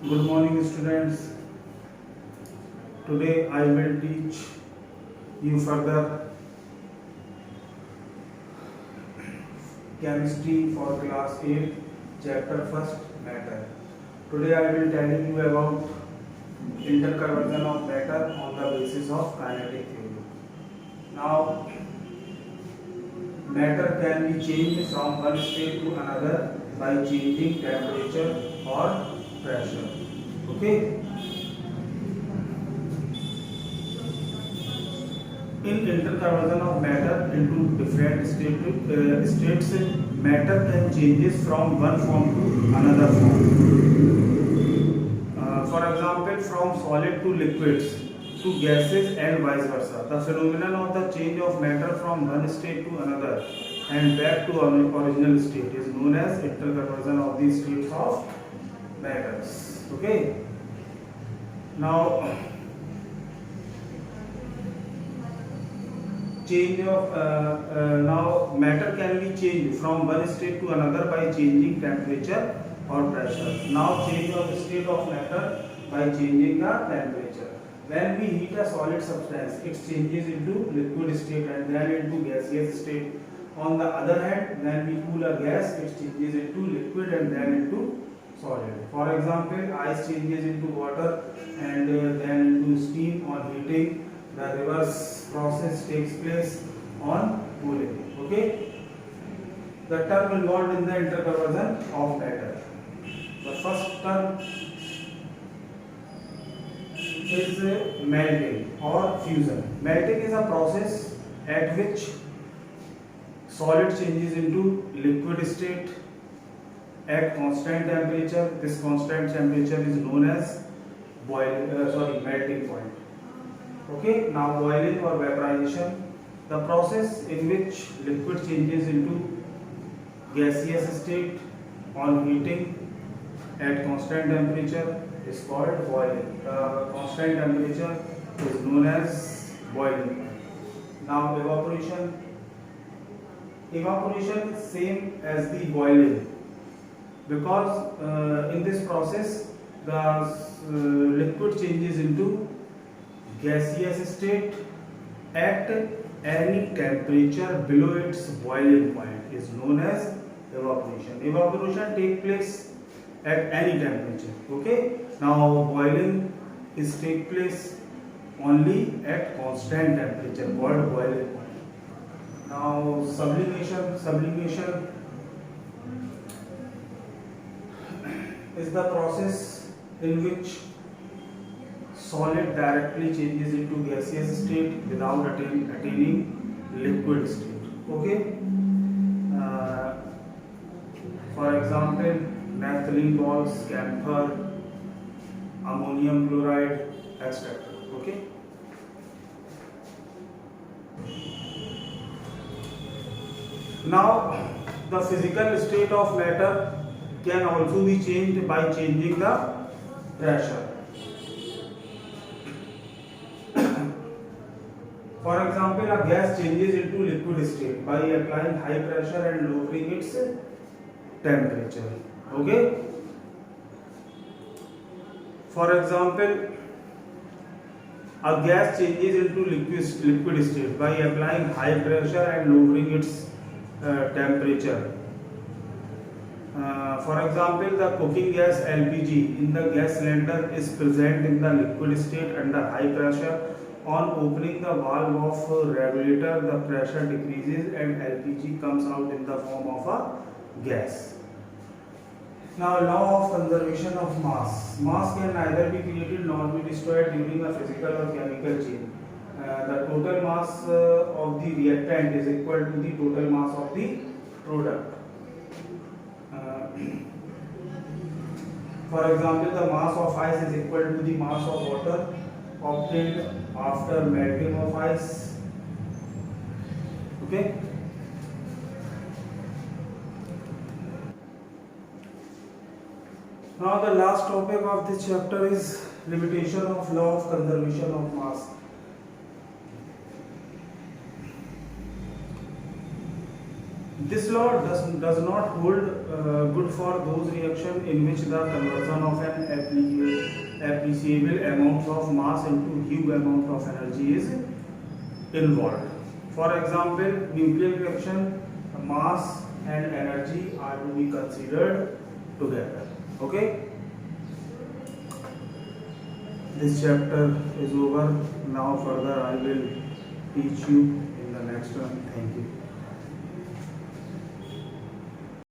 Good morning, students. Today I will teach you further chemistry for class 8, chapter 1st, matter. Today I will telling you about interconversion of matter on the basis of kinetic theory. Now, matter can be changed from one state to another by changing temperature or pressure. Okay. In interconversion of matter into different states, matter can changes from one form to another form. For example, from solid to liquids to gases and vice versa. The phenomenon of the change of matter from one state to another and back to original state is known as interconversion of the states of matters. Okay. Now, now matter can be changed from one state to another by changing temperature or pressure. Now change of state of matter by changing the temperature. When we heat a solid substance, it changes into liquid state and then into gaseous state. On the other hand, when we cool a gas, it changes into liquid and then into solid. For example, ice changes into water and then into steam on heating. The reverse process takes place on cooling. Okay. The term involved in the interconversion of matter. The first term is melting or fusion. Melting is a process at which solid changes into liquid state at constant temperature. This constant temperature is known as melting point. Okay, now boiling or vaporization, the process in which liquid changes into gaseous state on heating at constant temperature is called boiling. The constant temperature is known as boiling. Now evaporation is same as the boiling because in this process the liquid changes into gaseous state at any temperature below its boiling point is known as evaporation. Evaporation takes place at any temperature. Okay. Now boiling is take place only at constant temperature called boiling point. Now sublimation is the process in which solid directly changes into gaseous state without attaining liquid state. Okay. For example, naphthalene balls, camphor, ammonium chloride, etc. Okay. Now, the physical state of matter can also be changed by changing the pressure. For example, a gas changes into liquid state by applying high pressure and lowering its temperature. Okay. For example, a gas changes into liquid state by applying high pressure and lowering its temperature. For example, the cooking gas LPG in the gas cylinder is present in the liquid state under high pressure. On opening the valve of regulator, the pressure decreases and LPG comes out in the form of a gas. Now, law of conservation of mass. Mass can neither be created nor be destroyed during a physical or chemical change. The total mass of the reactant is equal to the total mass of the product. For example, the mass of ice is equal to the mass of water obtained after melting of ice. Okay. Now the last topic of this chapter is limitation of law of conservation of mass. This law does not hold good for those reactions in which the conversion of an appreciable amount of mass into huge amount of energy is involved. For example, nuclear reaction, mass and energy are to be considered together. Okay, this chapter is over. Now further I will teach you in the next one. Thank you.